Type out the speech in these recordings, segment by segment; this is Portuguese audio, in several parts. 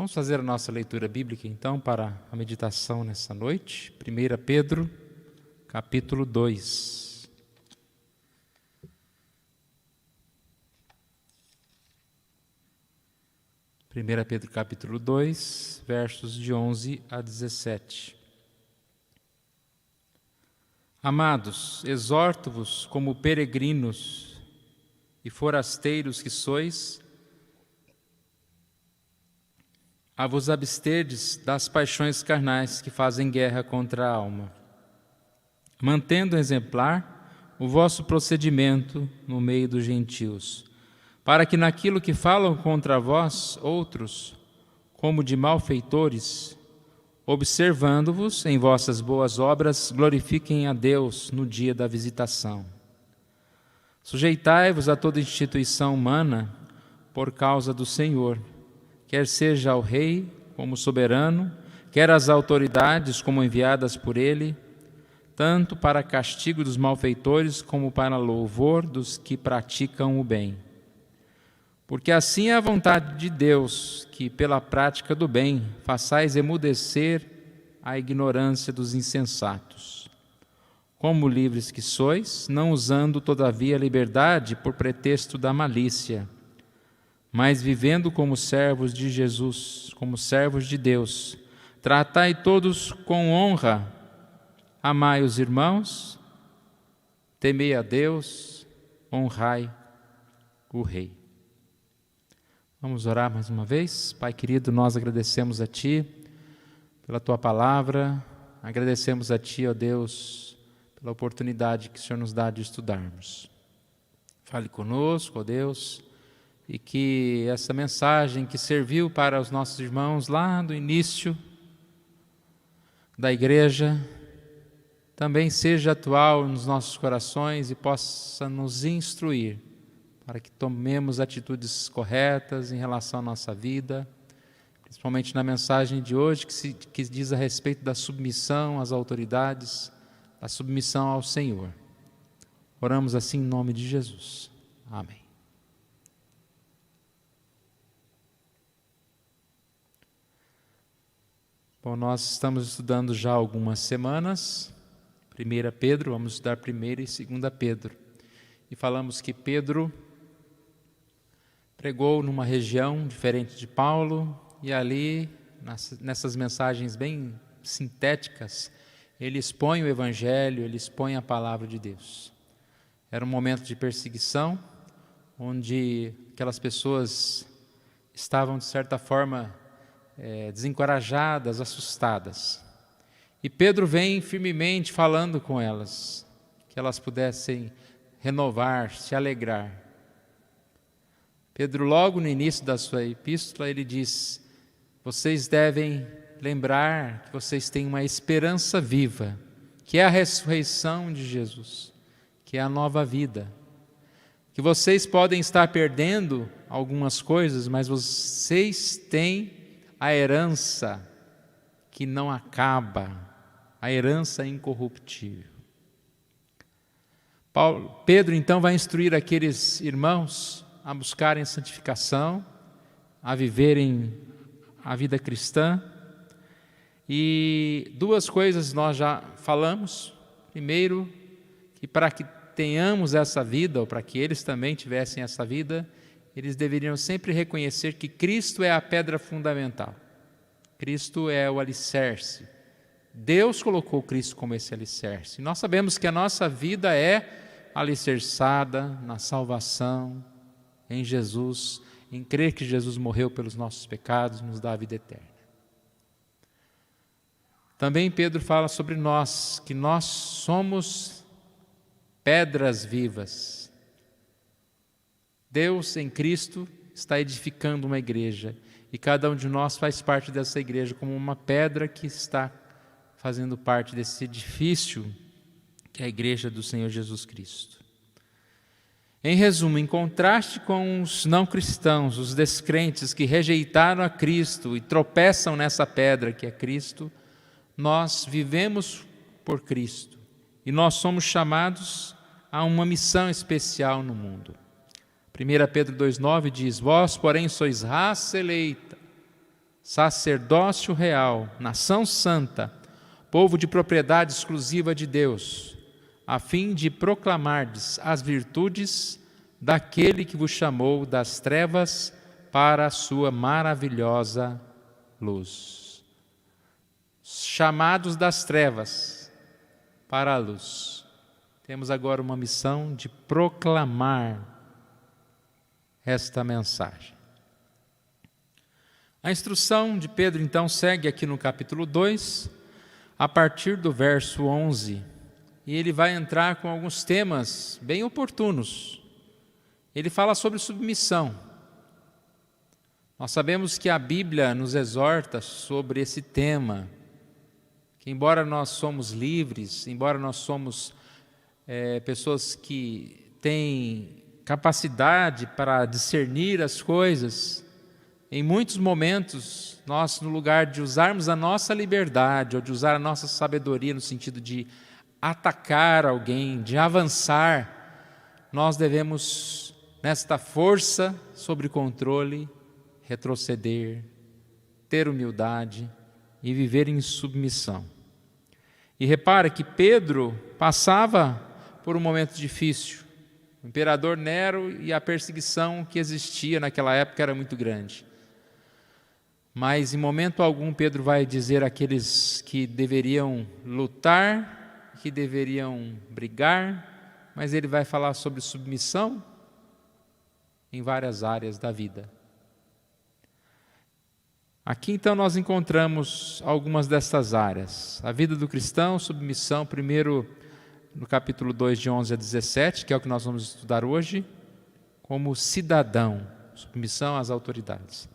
Vamos fazer a nossa leitura bíblica, então, para a meditação nessa noite. 1 Pedro, capítulo 2. Pedro, capítulo 2, versos de 11 a 17. Amados, exorto-vos como peregrinos e forasteiros que sois, a vos absterdes das paixões carnais que fazem guerra contra a alma, mantendo exemplar o vosso procedimento no meio dos gentios, para que naquilo que falam contra vós outros, como de malfeitores, observando-vos em vossas boas obras, glorifiquem a Deus no dia da visitação. Sujeitai-vos a toda instituição humana por causa do Senhor, quer seja ao rei como soberano, quer às autoridades como enviadas por ele, tanto para castigo dos malfeitores como para louvor dos que praticam o bem. Porque assim é a vontade de Deus, que pela prática do bem façais emudecer a ignorância dos insensatos. Como livres que sois, não usando todavia a liberdade por pretexto da malícia, mas vivendo como servos de Jesus, como servos de Deus, tratai todos com honra, amai os irmãos, temei a Deus, honrai o Rei. Vamos orar mais uma vez. Pai querido, nós agradecemos a Ti pela Tua palavra, agradecemos a Ti, ó Deus, pela oportunidade que o Senhor nos dá de estudarmos. Fale conosco, ó Deus, e que essa mensagem que serviu para os nossos irmãos lá do início da igreja também seja atual nos nossos corações e possa nos instruir para que tomemos atitudes corretas em relação à nossa vida, principalmente na mensagem de hoje que diz a respeito da submissão às autoridades, da submissão ao Senhor. Oramos assim em nome de Jesus. Amém. Bom, nós estamos estudando já há algumas semanas, 1 Pedro, vamos estudar 1 e 2 Pedro. E falamos que Pedro pregou numa região diferente de Paulo, e ali, nessas mensagens bem sintéticas, ele expõe o Evangelho, ele expõe a palavra de Deus. Era um momento de perseguição, onde aquelas pessoas estavam, de certa forma, desencorajadas, assustadas. E Pedro vem firmemente falando com elas, que elas pudessem renovar, se alegrar. Pedro, logo no início da sua epístola, ele diz: vocês devem lembrar que vocês têm uma esperança viva, que é a ressurreição de Jesus, que é a nova vida. Que vocês podem estar perdendo algumas coisas, mas vocês têm a herança que não acaba, a herança incorruptível. Pedro então vai instruir aqueles irmãos a buscarem santificação, a viverem a vida cristã. E duas coisas nós já falamos. Primeiro, que para que tenhamos essa vida, ou para que eles também tivessem essa vida, eles deveriam sempre reconhecer que Cristo é a pedra fundamental. Cristo é o alicerce. Deus colocou Cristo como esse alicerce. Nós sabemos que a nossa vida é alicerçada na salvação, em Jesus, em crer que Jesus morreu pelos nossos pecados, nos dá a vida eterna. Também Pedro fala sobre nós, que nós somos pedras vivas. Deus em Cristo está edificando uma igreja e cada um de nós faz parte dessa igreja como uma pedra que está fazendo parte desse edifício que é a igreja do Senhor Jesus Cristo. Em resumo, em contraste com os não cristãos, os descrentes que rejeitaram a Cristo e tropeçam nessa pedra que é Cristo, nós vivemos por Cristo e nós somos chamados a uma missão especial no mundo. 1 Pedro 2,9 diz: vós, porém, sois raça eleita, sacerdócio real, nação santa, povo de propriedade exclusiva de Deus, a fim de proclamardes as virtudes daquele que vos chamou das trevas para a sua maravilhosa luz. Chamados das trevas para a luz. Temos agora uma missão de proclamar esta mensagem. A instrução de Pedro, então, segue aqui no capítulo 2, a partir do verso 11, e ele vai entrar com alguns temas bem oportunos. Ele fala sobre submissão. Nós sabemos que a Bíblia nos exorta sobre esse tema, que embora nós somos livres, embora nós somos pessoas que têm capacidade para discernir as coisas, em muitos momentos, nós, no lugar de usarmos a nossa liberdade, ou de usar a nossa sabedoria no sentido de atacar alguém, de avançar, nós devemos, nesta força sobre controle, retroceder, ter humildade e viver em submissão. E repara que Pedro passava por um momento difícil. O imperador Nero e a perseguição que existia naquela época era muito grande. Mas em momento algum Pedro vai dizer àqueles que deveriam lutar, que deveriam brigar, mas ele vai falar sobre submissão em várias áreas da vida. Aqui então nós encontramos algumas dessas áreas. A vida do cristão, submissão, primeiro no capítulo 2 de 11 a 17, que é o que nós vamos estudar hoje, como cidadão, submissão às autoridades.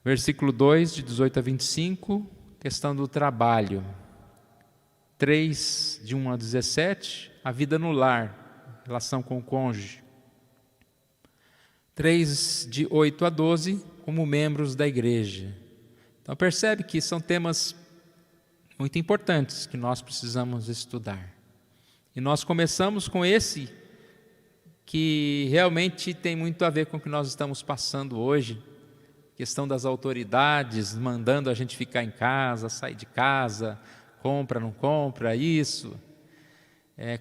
Versículo 2, de 18 a 25, questão do trabalho. 3, de 1 a 17, a vida no lar, relação com o cônjuge. 3, de 8 a 12, como membros da igreja. Então percebe que são temas muito importantes que nós precisamos estudar. E nós começamos com esse que realmente tem muito a ver com o que nós estamos passando hoje. Questão das autoridades mandando a gente ficar em casa, sair de casa, compra, não compra, isso.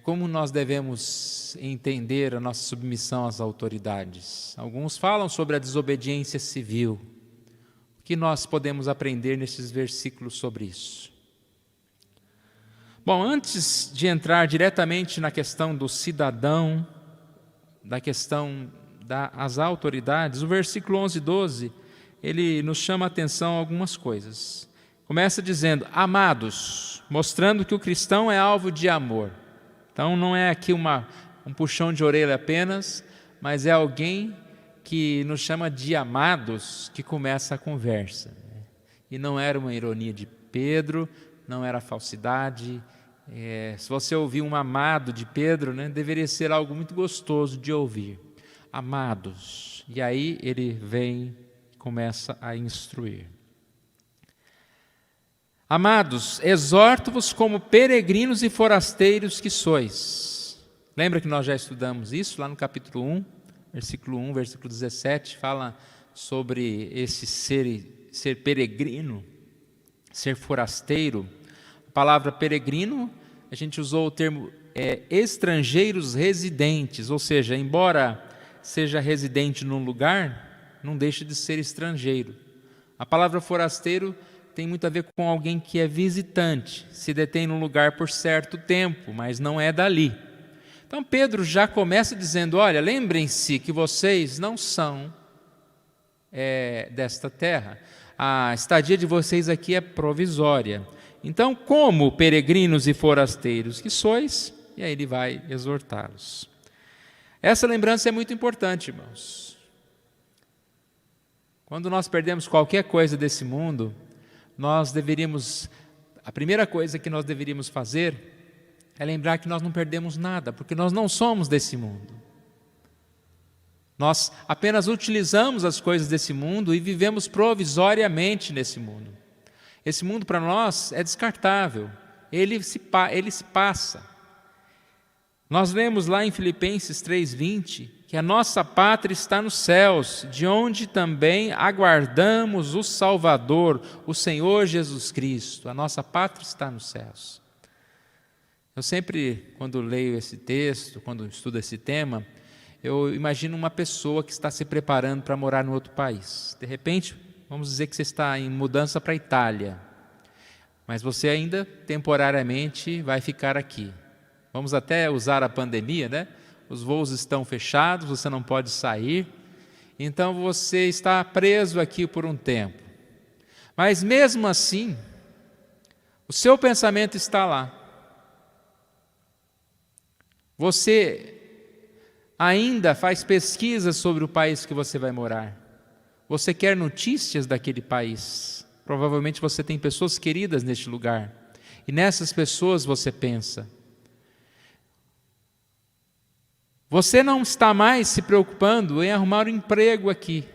Como nós devemos entender a nossa submissão às autoridades? Alguns falam sobre a desobediência civil. O que nós podemos aprender nesses versículos sobre isso? Bom, antes de entrar diretamente na questão do cidadão, da questão das autoridades, o versículo 11 e 12, ele nos chama a atenção a algumas coisas. Começa dizendo, amados, mostrando que o cristão é alvo de amor. Então não é aqui um puxão de orelha apenas, mas é alguém que nos chama de amados que começa a conversa. E não era uma ironia de Pedro, não era falsidade. Se você ouvir um amado de Pedro, deveria ser algo muito gostoso de ouvir. Amados. E aí ele vem e começa a instruir. Amados, exorto-vos como peregrinos e forasteiros que sois. Lembra que nós já estudamos isso lá no capítulo 1, versículo 1, versículo 17, fala sobre esse ser peregrino, ser forasteiro. A palavra peregrino, a gente usou o termo estrangeiros residentes, ou seja, embora seja residente num lugar, não deixa de ser estrangeiro. A palavra forasteiro tem muito a ver com alguém que é visitante, se detém num lugar por certo tempo, mas não é dali. Então Pedro já começa dizendo, olha, lembrem-se que vocês não são desta terra, a estadia de vocês aqui é provisória. Então, como peregrinos e forasteiros que sois, e aí ele vai exortá-los. Essa lembrança é muito importante, irmãos. Quando nós perdemos qualquer coisa desse mundo, a primeira coisa que nós deveríamos fazer é lembrar que nós não perdemos nada, porque nós não somos desse mundo. Nós apenas utilizamos as coisas desse mundo e vivemos provisoriamente nesse mundo. Esse mundo para nós é descartável, ele se passa. Nós lemos lá em Filipenses 3:20 que que a nossa pátria está nos céus, de onde também aguardamos o Salvador, o Senhor Jesus Cristo. A nossa pátria está nos céus. Eu sempre, quando leio esse texto, quando estudo esse tema, eu imagino uma pessoa que está se preparando para morar em outro país. De repente, vamos dizer que você está em mudança para a Itália, mas você ainda temporariamente vai ficar aqui. Vamos até usar a pandemia, né? Os voos estão fechados, você não pode sair, então você está preso aqui por um tempo. Mas mesmo assim, o seu pensamento está lá. Você ainda faz pesquisas sobre o país que você vai morar. Você quer notícias daquele país. Provavelmente você tem pessoas queridas neste lugar. E nessas pessoas você pensa. Você não está mais se preocupando em arrumar um emprego aqui.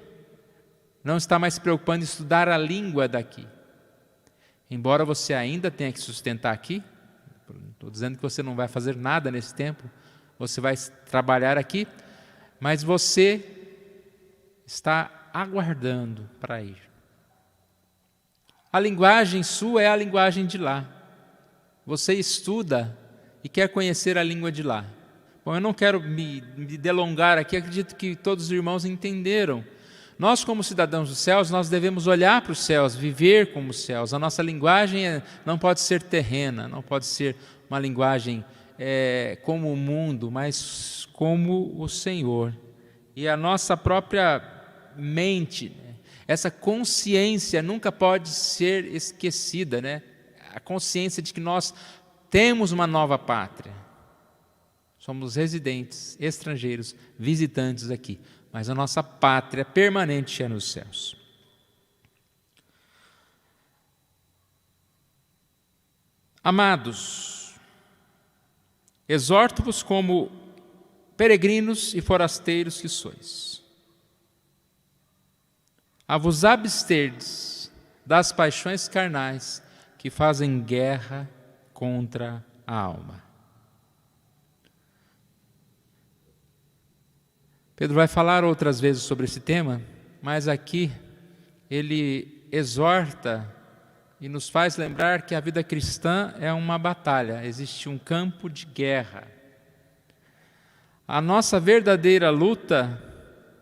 Não está mais se preocupando em estudar a língua daqui. Embora você ainda tenha que sustentar aqui, estou dizendo que você não vai fazer nada nesse tempo, você vai trabalhar aqui, mas você está aguardando para ir. A linguagem sua é a linguagem de lá. Você estuda e quer conhecer a língua de lá. Bom, eu não quero me delongar aqui, acredito que todos os irmãos entenderam. Nós, como cidadãos dos céus, nós devemos olhar para os céus, viver como os céus. A nossa linguagem não pode ser terrena, não pode ser uma linguagem como o mundo, mas como o Senhor. E a nossa própria mente, essa consciência nunca pode ser esquecida, né? A consciência de que nós temos uma nova pátria. Somos residentes, estrangeiros, visitantes aqui, mas a nossa pátria permanente é nos céus. Amados, exorto-vos como peregrinos e forasteiros que sois, a vos absterdes das paixões carnais que fazem guerra contra a alma. Pedro vai falar outras vezes sobre esse tema, mas aqui ele exorta e nos faz lembrar que a vida cristã é uma batalha, existe um campo de guerra. A nossa verdadeira luta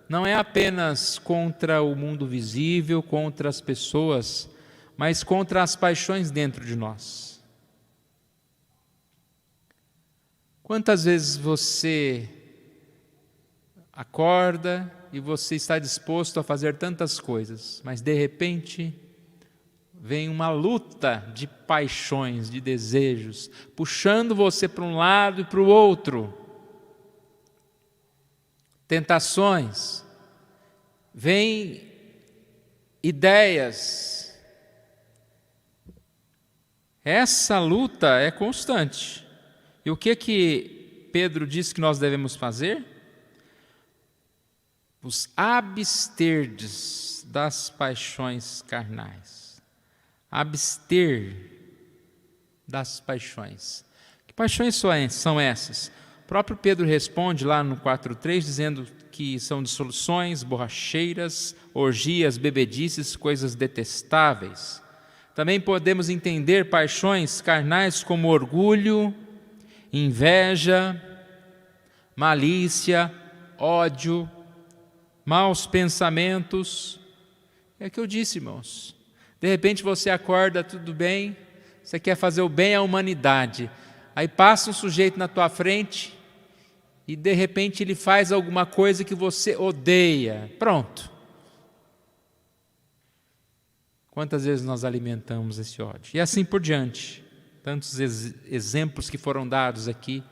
não é apenas contra o mundo visível, contra as pessoas, mas contra as paixões dentro de nós. Quantas vezes você acorda e você está disposto a fazer tantas coisas, mas de repente vem uma luta de paixões, de desejos, puxando você para um lado e para o outro. Tentações, vem ideias. Essa luta é constante. E o que Pedro diz que nós devemos fazer? Vos absterdes das paixões carnais. Abster das paixões. Que paixões são essas? O próprio Pedro responde lá no 4,3, dizendo que são dissoluções, borracheiras, orgias, bebedices, coisas detestáveis. Também podemos entender paixões carnais como orgulho, inveja, malícia, ódio, maus pensamentos. É o que eu disse, irmãos. De repente você acorda, tudo bem, você quer fazer o bem à humanidade. Aí passa um sujeito na tua frente e de repente ele faz alguma coisa que você odeia. Pronto. Quantas vezes nós alimentamos esse ódio? E assim por diante. Tantos exemplos que foram dados aqui.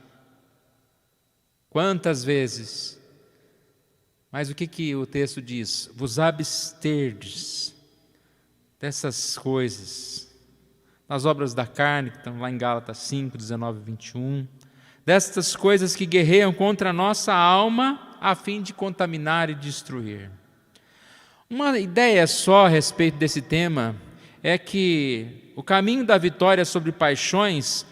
Quantas vezes? Mas o que o texto diz? Vos absterdes dessas coisas, nas obras da carne, que estão lá em Gálatas 5, 19 e 21, destas coisas que guerreiam contra a nossa alma, a fim de contaminar e destruir. Uma ideia só a respeito desse tema é que o caminho da vitória sobre paixões,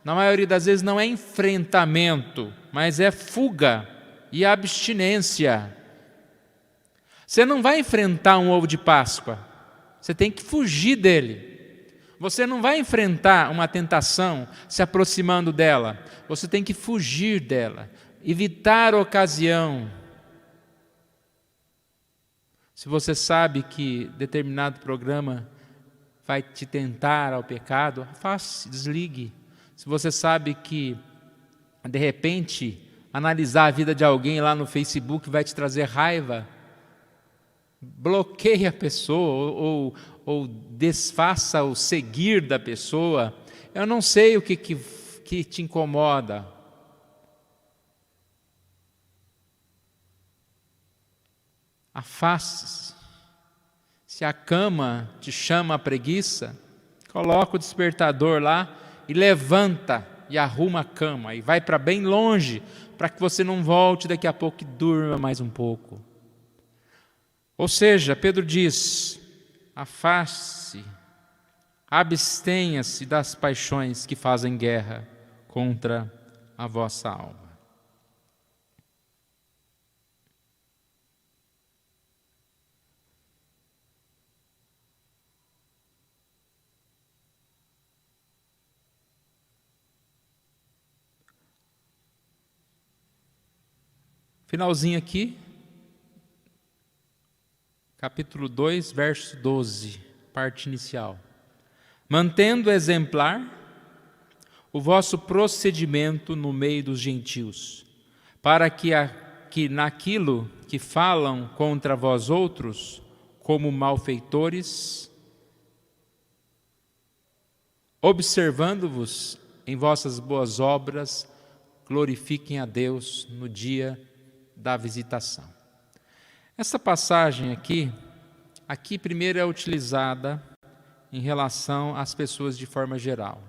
na maioria das vezes, não é enfrentamento, mas é fuga. e abstinência. Você não vai enfrentar um ovo de Páscoa, você tem que fugir dele. Você não vai enfrentar uma tentação se aproximando dela, você tem que fugir dela, evitar a ocasião. Se você sabe que determinado programa vai te tentar ao pecado, afaste, desligue. Se você sabe que, de repente, analisar a vida de alguém lá no Facebook vai te trazer raiva, bloqueie a pessoa ou desfaça o seguir da pessoa. Eu não sei o que te incomoda. Afaste-se. Se a cama te chama a preguiça, coloca o despertador lá e levanta e arruma a cama e vai para bem longe, para que você não volte daqui a pouco e durma mais um pouco. Ou seja, Pedro diz: afaste-se, abstenha-se das paixões que fazem guerra contra a vossa alma. Finalzinho aqui, capítulo 2, verso 12, parte inicial. Mantendo exemplar o vosso procedimento no meio dos gentios, para que naquilo que falam contra vós outros, como malfeitores, observando-vos em vossas boas obras, glorifiquem a Deus no dia da visitação. Essa passagem aqui primeiro é utilizada em relação às pessoas de forma geral.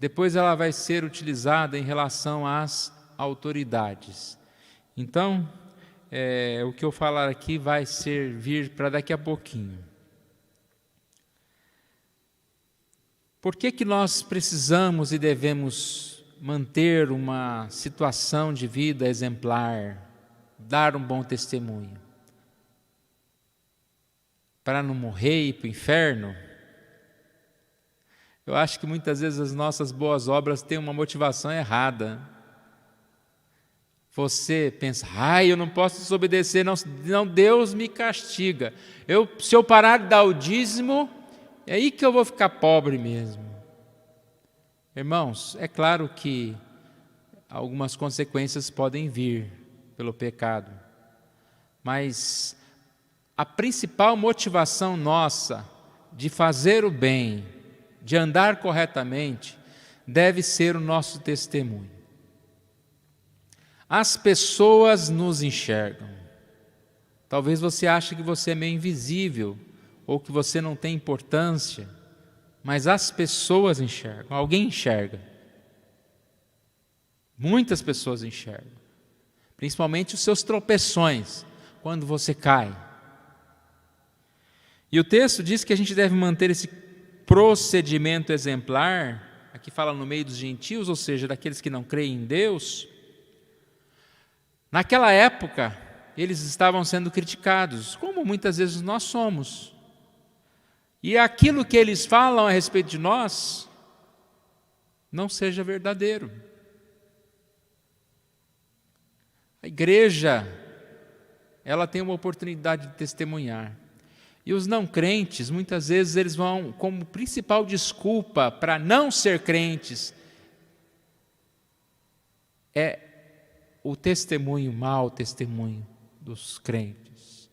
Depois ela vai ser utilizada em relação às autoridades. Então, o que eu falar aqui vai servir para daqui a pouquinho. Por que nós precisamos e devemos manter uma situação de vida exemplar, dar um bom testemunho? Para não morrer e ir para o inferno? Eu acho que muitas vezes as nossas boas obras têm uma motivação errada. Você pensa: eu não posso desobedecer, não, Deus me castiga. Se eu parar de dar o dízimo, é aí que eu vou ficar pobre mesmo. Irmãos, é claro que algumas consequências podem vir pelo pecado, mas a principal motivação nossa de fazer o bem, de andar corretamente, deve ser o nosso testemunho. As pessoas nos enxergam. Talvez você ache que você é meio invisível, ou que você não tem importância, mas as pessoas enxergam. Alguém enxerga. Muitas pessoas enxergam. Principalmente os seus tropeções, quando você cai. E o texto diz que a gente deve manter esse procedimento exemplar, aqui fala no meio dos gentios, ou seja, daqueles que não creem em Deus. Naquela época, eles estavam sendo criticados, como muitas vezes nós somos. E aquilo que eles falam a respeito de nós, não seja verdadeiro. A igreja, ela tem uma oportunidade de testemunhar. E os não crentes, muitas vezes eles vão como principal desculpa para não ser crentes, é o testemunho, mau testemunho dos crentes.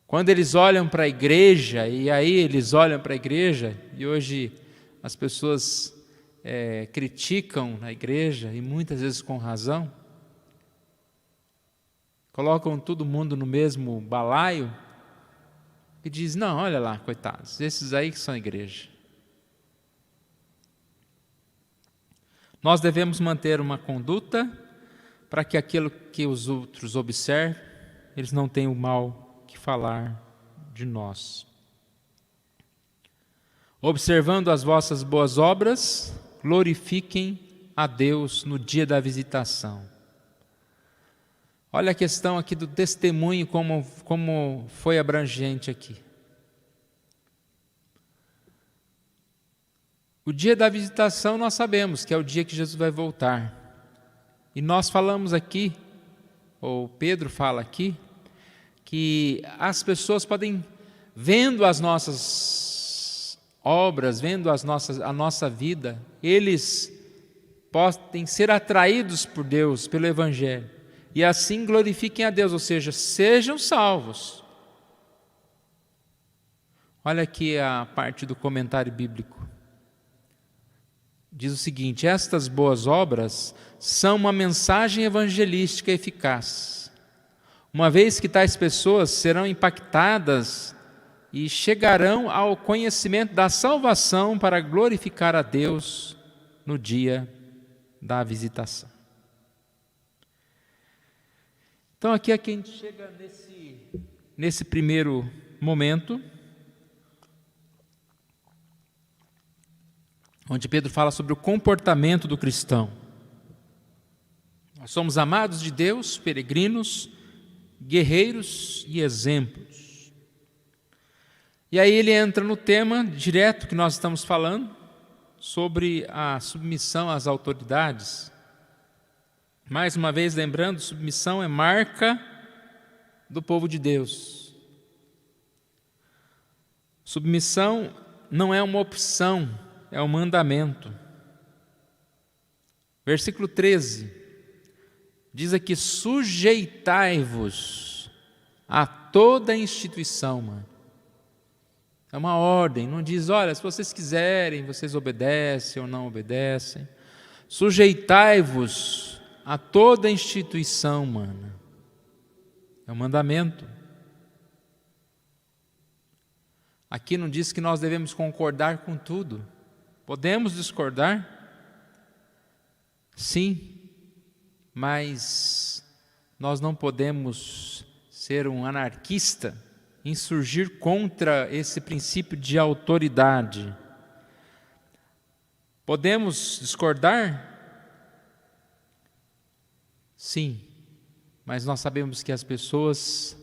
Quando eles olham para a igreja, e aí eles olham para a igreja, e hoje as pessoas criticam a igreja, e muitas vezes com razão, colocam todo mundo no mesmo balaio e dizem: não, olha lá, coitados, esses aí que são a igreja. Nós devemos manter uma conduta para que aquilo que os outros observem, eles não tenham o mal que falar de nós. Observando as vossas boas obras, glorifiquem a Deus no dia da visitação. Olha a questão aqui do testemunho, como foi abrangente aqui. O dia da visitação nós sabemos que é o dia que Jesus vai voltar. E nós falamos aqui, ou Pedro fala aqui, que as pessoas podem, vendo as nossas obras, vendo a nossa vida, eles podem ser atraídos por Deus, pelo Evangelho, e assim glorifiquem a Deus, ou seja, sejam salvos. Olha aqui a parte do comentário bíblico. Diz o seguinte: estas boas obras são uma mensagem evangelística eficaz, uma vez que tais pessoas serão impactadas e chegarão ao conhecimento da salvação para glorificar a Deus no dia da visitação. Então aqui é que a gente chega nesse primeiro momento, onde Pedro fala sobre o comportamento do cristão. Nós somos amados de Deus, peregrinos, guerreiros e exemplos. E aí ele entra no tema direto que nós estamos falando, sobre a submissão às autoridades. Mais uma vez lembrando, submissão é marca do povo de Deus. Submissão não é uma opção, é um mandamento. Versículo 13, diz aqui: sujeitai-vos a toda instituição, mano. É uma ordem, não diz, olha, se vocês quiserem, vocês obedecem ou não obedecem. Sujeitai-vos a toda instituição humana. É um mandamento. Aqui não diz que nós devemos concordar com tudo. Podemos discordar? Sim, mas nós não podemos ser um anarquista, insurgir contra esse princípio de autoridade. Podemos discordar? Sim, mas nós sabemos que as pessoas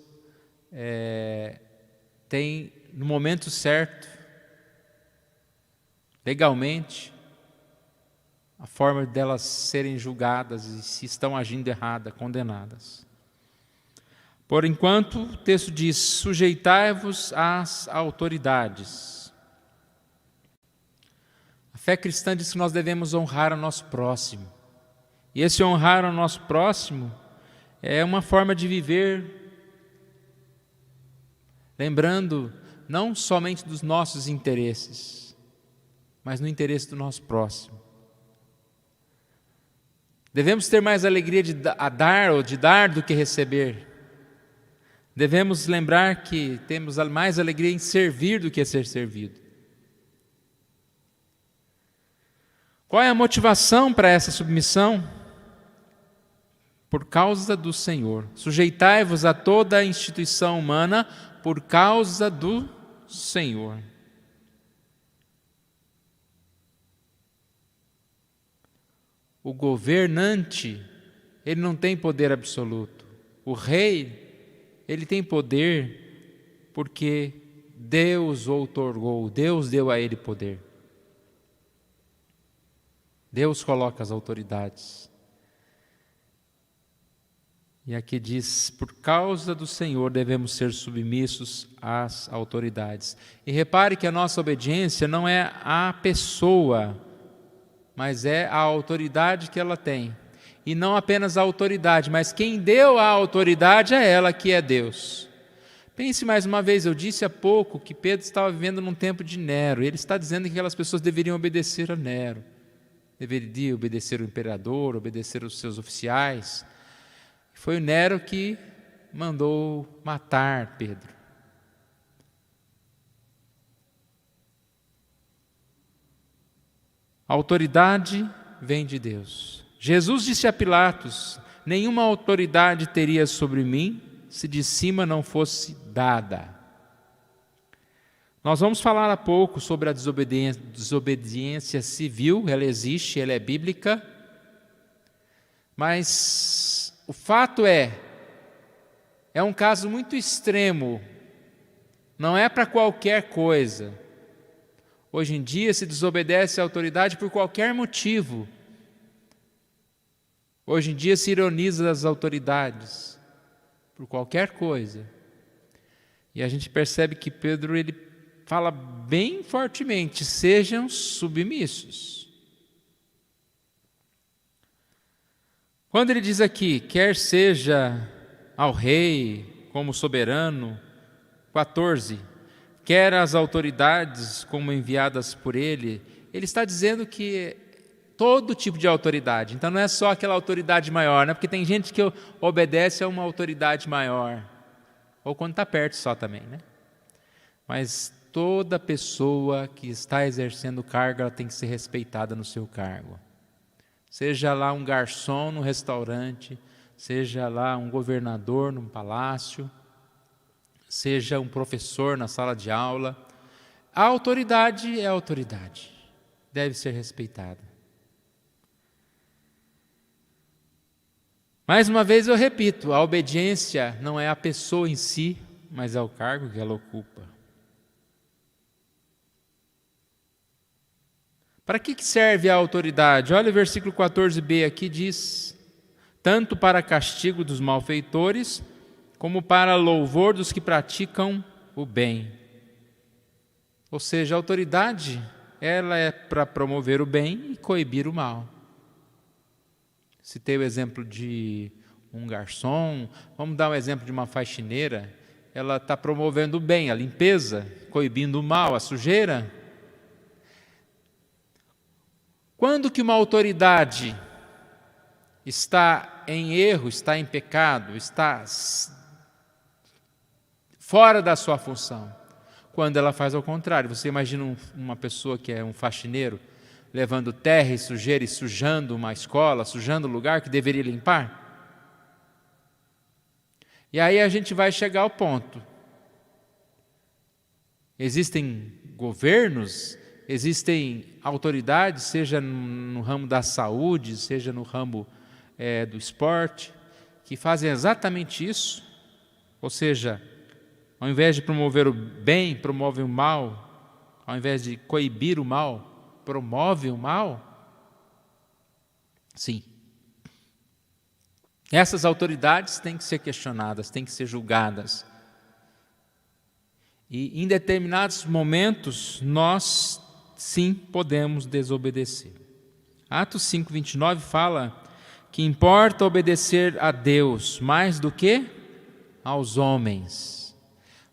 têm, no momento certo, legalmente, a forma delas serem julgadas e, se estão agindo errada, condenadas. Por enquanto, o texto diz: sujeitai-vos às autoridades. A fé cristã diz que nós devemos honrar o nosso próximo. E esse honrar o nosso próximo é uma forma de viver, lembrando não somente dos nossos interesses, mas no interesse do nosso próximo. Devemos ter mais alegria de dar do que receber. Devemos lembrar que temos mais alegria em servir do que ser servido. Qual é a motivação para essa submissão? Por causa do Senhor. Sujeitai-vos a toda a instituição humana por causa do Senhor. O governante, ele não tem poder absoluto. O rei, ele tem poder porque Deus o outorgou, Deus deu a ele poder. Deus coloca as autoridades. E aqui diz: por causa do Senhor devemos ser submissos às autoridades. E repare que a nossa obediência não é à pessoa, mas é a autoridade que ela tem. E não apenas a autoridade, mas quem deu a autoridade é ela, que é Deus. Pense mais uma vez, eu disse há pouco que Pedro estava vivendo num tempo de Nero. Ele está dizendo que aquelas pessoas deveriam obedecer a Nero. Deveriam obedecer o imperador, obedecer os seus oficiais. Foi o Nero que mandou matar Pedro. A autoridade vem de Deus. Jesus disse a Pilatos: nenhuma autoridade teria sobre mim se de cima não fosse dada. Nós vamos falar há pouco sobre a desobediência civil. Ela existe, ela é bíblica. Mas o fato é um caso muito extremo, não é para qualquer coisa. Hoje em dia se desobedece à autoridade por qualquer motivo. Hoje em dia se ironiza as autoridades por qualquer coisa. E a gente percebe que Pedro ele fala bem fortemente: sejam submissos. Quando ele diz aqui, quer seja ao rei como soberano, 14, quer as autoridades como enviadas por ele, ele está dizendo que todo tipo de autoridade. Então não é só aquela autoridade maior, né? Porque tem gente que obedece a uma autoridade maior, ou quando está perto só também, né? Mas toda pessoa que está exercendo cargo, ela tem que ser respeitada no seu cargo. Seja lá um garçom no restaurante, seja lá um governador num palácio, seja um professor na sala de aula, a autoridade é a autoridade, deve ser respeitada. Mais uma vez eu repito, a obediência não é a pessoa em si, mas é o cargo que ela ocupa. Para que serve a autoridade? Olha o versículo 14b aqui, diz: tanto para castigo dos malfeitores, como para louvor dos que praticam o bem. Ou seja, a autoridade, ela é para promover o bem e coibir o mal. Citei o exemplo de um garçom, vamos dar um exemplo de uma faxineira. Ela está promovendo o bem, a limpeza, coibindo o mal, a sujeira. Quando que uma autoridade está em erro, está em pecado, está fora da sua função? Quando ela faz ao contrário. Você imagina uma pessoa que é um faxineiro, levando terra e sujeira e sujando uma escola, sujando o lugar que deveria limpar? E aí a gente vai chegar ao ponto. Existem governos, existem autoridades, seja no ramo da saúde, seja no ramo do esporte, que fazem exatamente isso. Ou seja, ao invés de promover o bem, promove o mal. Ao invés de coibir o mal, promove o mal. Sim. Essas autoridades têm que ser questionadas, têm que ser julgadas. E em determinados momentos, nós sim podemos desobedecer. Atos 5:29 fala que importa obedecer a Deus mais do que aos homens.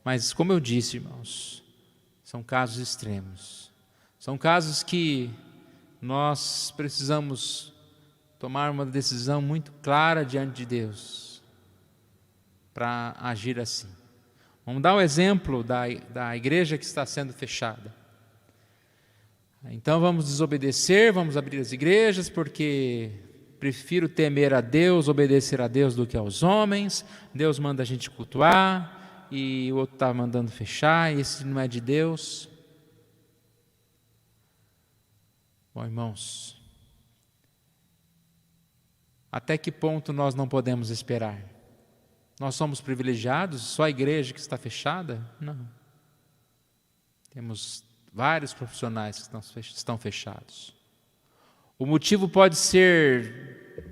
Mas, como eu disse, irmãos, são casos extremos. São casos que nós precisamos tomar uma decisão muito clara diante de Deus para agir assim. Vamos dar um exemplo da igreja que está sendo fechada. Então vamos desobedecer, vamos abrir as igrejas, porque prefiro temer a Deus, obedecer a Deus do que aos homens. Deus manda a gente cultuar, e o outro está mandando fechar, e esse não é de Deus. Bom, irmãos, até que ponto nós não podemos esperar? Nós somos privilegiados? Só a igreja que está fechada? Não. Temos vários profissionais que estão fechados. O motivo pode ser,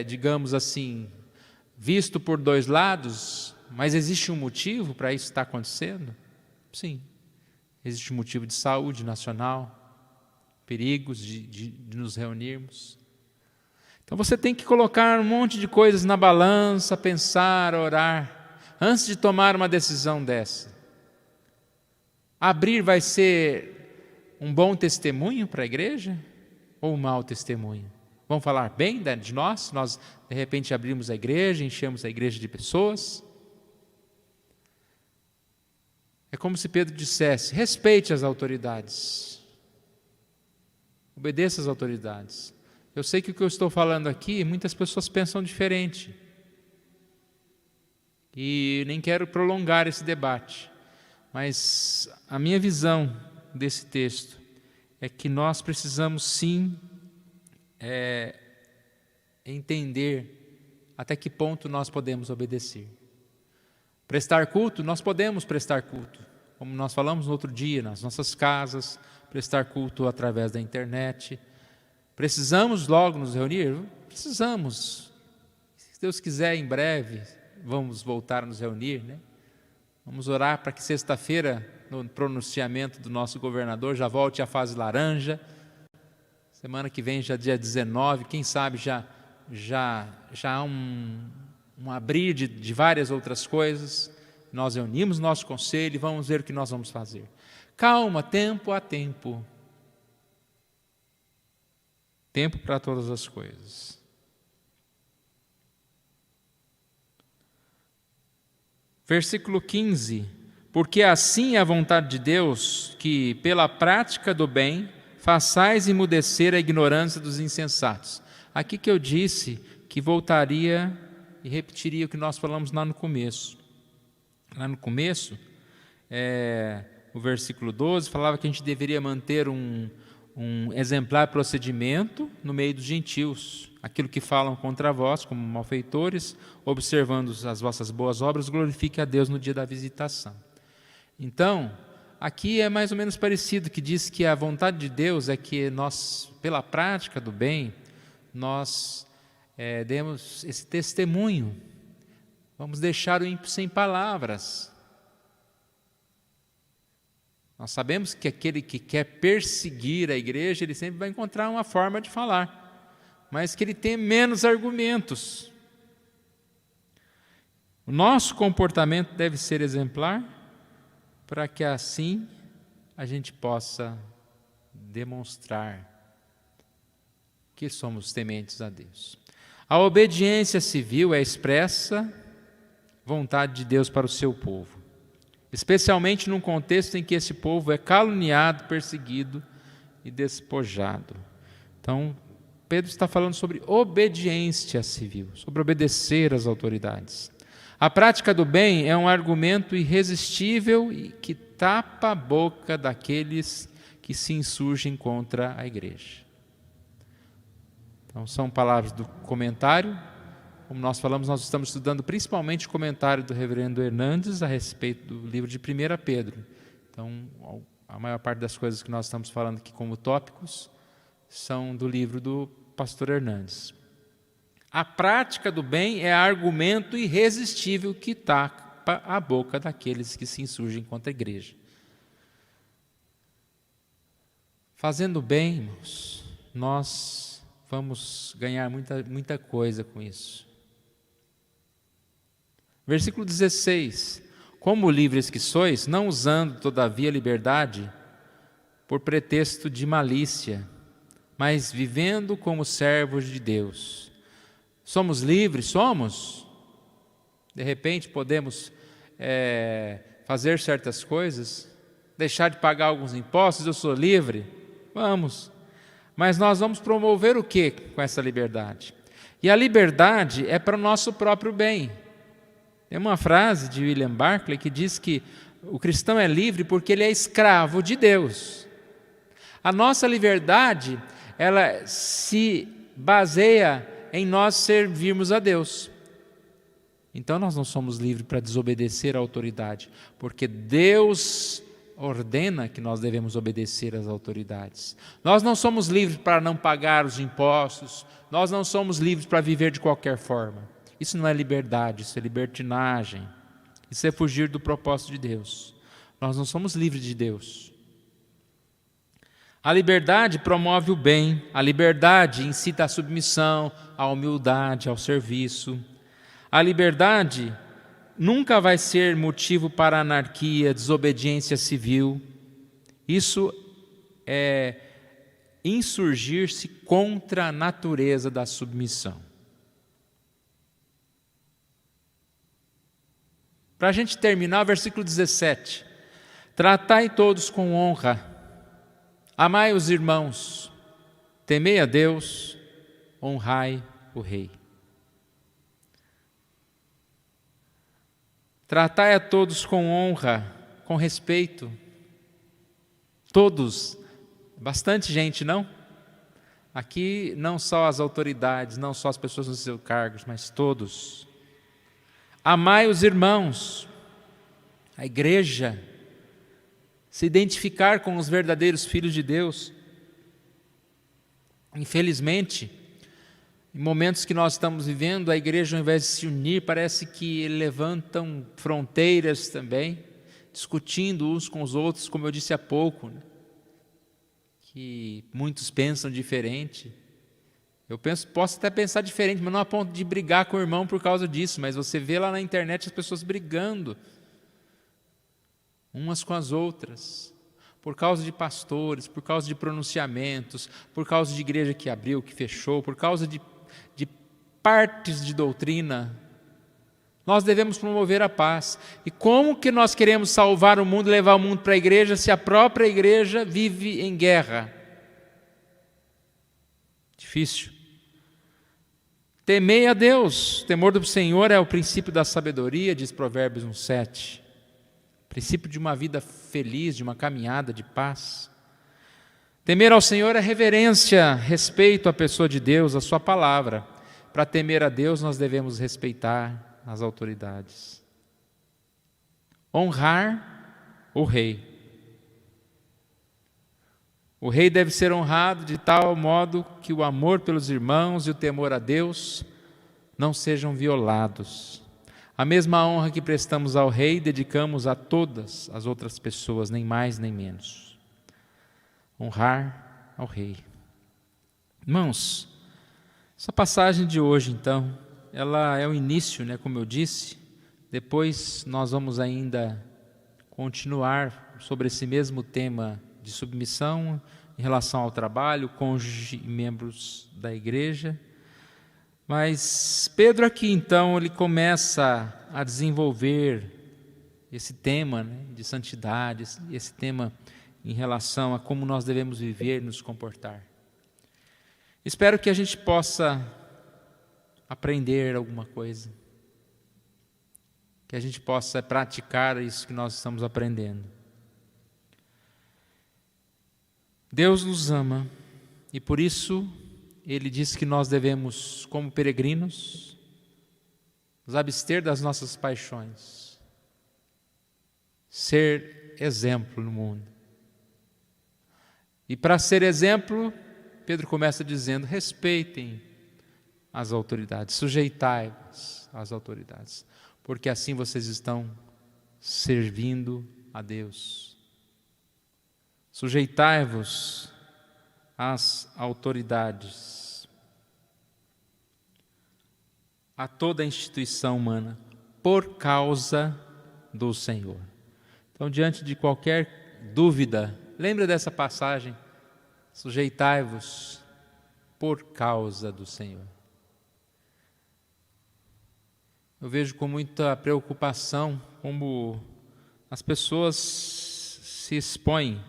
digamos assim, visto por dois lados, mas existe um motivo para isso estar acontecendo? Sim. Existe um motivo de saúde nacional, perigos de nos reunirmos. Então você tem que colocar um monte de coisas na balança, pensar, orar, antes de tomar uma decisão dessa. Abrir vai ser um bom testemunho para a igreja ou um mau testemunho? Vão falar bem de nós? Nós de repente abrimos a igreja, enchemos a igreja de pessoas? É como se Pedro dissesse: respeite as autoridades, obedeça às autoridades. Eu sei que o que eu estou falando aqui, muitas pessoas pensam diferente, e nem quero prolongar esse debate, mas a minha visão desse texto é que nós precisamos sim entender até que ponto nós podemos obedecer. Prestar culto, nós podemos prestar culto, como nós falamos no outro dia, nas nossas casas, prestar culto através da internet. Precisamos logo nos reunir? Precisamos. Se Deus quiser, em breve, vamos voltar a nos reunir, né? Vamos orar para que sexta-feira, no pronunciamento do nosso governador, já volte a fase laranja. Semana que vem, já dia 19, quem sabe já há um abrir de várias outras coisas. Nós reunimos nosso conselho e vamos ver o que nós vamos fazer. Calma, tempo a tempo. Tempo para todas as coisas. Versículo 15. Porque assim é a vontade de Deus, que pela prática do bem façais emudecer a ignorância dos insensatos. Aqui que eu disse que voltaria e repetiria o que nós falamos lá no começo. Lá no começo, o versículo 12, falava que a gente deveria manter um exemplar procedimento no meio dos gentios. Aquilo que falam contra vós, como malfeitores, observando as vossas boas obras, glorifique a Deus no dia da visitação. Então, aqui é mais ou menos parecido, que diz que a vontade de Deus é que nós, pela prática do bem, nós demos esse testemunho. Vamos deixar o ímpio sem palavras. Nós sabemos que aquele que quer perseguir a igreja, ele sempre vai encontrar uma forma de falar, mas que ele tem menos argumentos. O nosso comportamento deve ser exemplar, para que assim a gente possa demonstrar que somos tementes a Deus. A obediência civil é a expressa vontade de Deus para o seu povo, especialmente num contexto em que esse povo é caluniado, perseguido e despojado. Então, Pedro está falando sobre obediência civil, sobre obedecer às autoridades. A prática do bem é um argumento irresistível e que tapa a boca daqueles que se insurgem contra a igreja. Então, são palavras do comentário. Como nós falamos, nós estamos estudando principalmente o comentário do reverendo Hernandes a respeito do livro de 1 Pedro. Então, a maior parte das coisas que nós estamos falando aqui como tópicos são do livro do pastor Hernandes. A prática do bem é argumento irresistível que tapa a boca daqueles que se insurgem contra a igreja. Fazendo bem, irmãos, nós vamos ganhar muita coisa com isso. Versículo 16. Como livres que sois, não usando todavia a liberdade por pretexto de malícia, mas vivendo como servos de Deus. Somos livres? Somos. De repente podemos fazer certas coisas, deixar de pagar alguns impostos, eu sou livre? Vamos. Mas nós vamos promover o que com essa liberdade? E a liberdade é para o nosso próprio bem. Tem uma frase de William Barclay que diz que o cristão é livre porque ele é escravo de Deus. A nossa liberdade, ela se baseia em nós servirmos a Deus. Então nós não somos livres para desobedecer à autoridade, porque Deus ordena que nós devemos obedecer às autoridades. Nós não somos livres para não pagar os impostos, nós não somos livres para viver de qualquer forma. Isso não é liberdade, isso é libertinagem, isso é fugir do propósito de Deus. Nós não somos livres de Deus. A liberdade promove o bem, a liberdade incita à submissão, à humildade, ao serviço. A liberdade nunca vai ser motivo para anarquia, desobediência civil. Isso é insurgir-se contra a natureza da submissão. Para a gente terminar, versículo 17. Tratai todos com honra, amai os irmãos, temei a Deus, honrai o rei. Tratai a todos com honra, com respeito. Todos, bastante gente, não? Aqui não só as autoridades, não só as pessoas nos seus cargos, mas todos. Amai os irmãos, a igreja, se identificar com os verdadeiros filhos de Deus. Infelizmente, em momentos que nós estamos vivendo, a igreja, ao invés de se unir, parece que levantam fronteiras também, discutindo uns com os outros, como eu disse há pouco, né? Que muitos pensam diferente. Eu posso até pensar diferente, mas não a ponto de brigar com o irmão por causa disso, mas você vê lá na internet as pessoas brigando, umas com as outras, por causa de pastores, por causa de pronunciamentos, por causa de igreja que abriu, que fechou, por causa de partes de doutrina. Nós devemos promover a paz. E como que nós queremos salvar o mundo, levar o mundo para a igreja, se a própria igreja vive em guerra? Difícil. Temei a Deus. O temor do Senhor é o princípio da sabedoria, diz Provérbios 1:7. Princípio de uma vida feliz, de uma caminhada de paz. Temer ao Senhor é reverência, respeito à pessoa de Deus, à sua palavra. Para temer a Deus, nós devemos respeitar as autoridades. Honrar o rei. O rei deve ser honrado de tal modo que o amor pelos irmãos e o temor a Deus não sejam violados. A mesma honra que prestamos ao rei, dedicamos a todas as outras pessoas, nem mais nem menos. Honrar ao rei. Irmãos, essa passagem de hoje, então, ela é o início, né, como eu disse. Depois nós vamos ainda continuar sobre esse mesmo tema de submissão em relação ao trabalho, cônjuge e membros da igreja. Mas Pedro aqui, então, ele começa a desenvolver esse tema, né, de santidade, esse tema em relação a como nós devemos viver e nos comportar. Espero que a gente possa aprender alguma coisa, que a gente possa praticar isso que nós estamos aprendendo. Deus nos ama e por isso Ele diz que nós devemos, como peregrinos, nos abster das nossas paixões, ser exemplo no mundo. E para ser exemplo, Pedro começa dizendo: respeitem as autoridades, sujeitai-vos às autoridades, porque assim vocês estão servindo a Deus. Sujeitai-vos às autoridades, a toda a instituição humana, por causa do Senhor. Então, diante de qualquer dúvida, lembre dessa passagem: sujeitai-vos por causa do Senhor. Eu vejo com muita preocupação como as pessoas se expõem,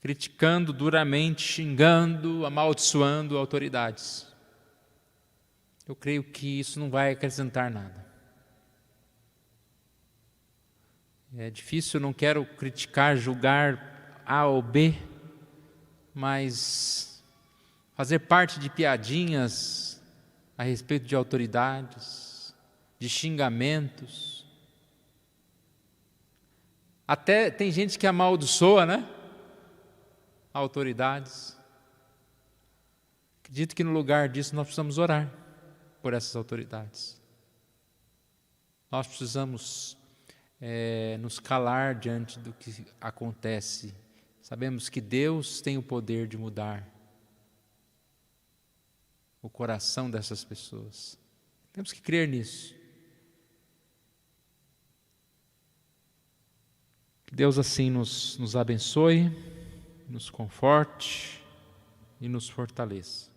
criticando duramente, xingando, amaldiçoando autoridades. Eu creio que isso não vai acrescentar nada. É difícil, eu não quero criticar, julgar A ou B, mas fazer parte de piadinhas a respeito de autoridades, de xingamentos. Até tem gente que amaldiçoa, né? Autoridades. Acredito que no lugar disso nós precisamos orar por essas autoridades. Nós precisamos nos calar diante do que acontece. Sabemos que Deus tem o poder de mudar o coração dessas pessoas. Temos que crer nisso. Que Deus assim nos abençoe, nos conforte e nos fortaleça.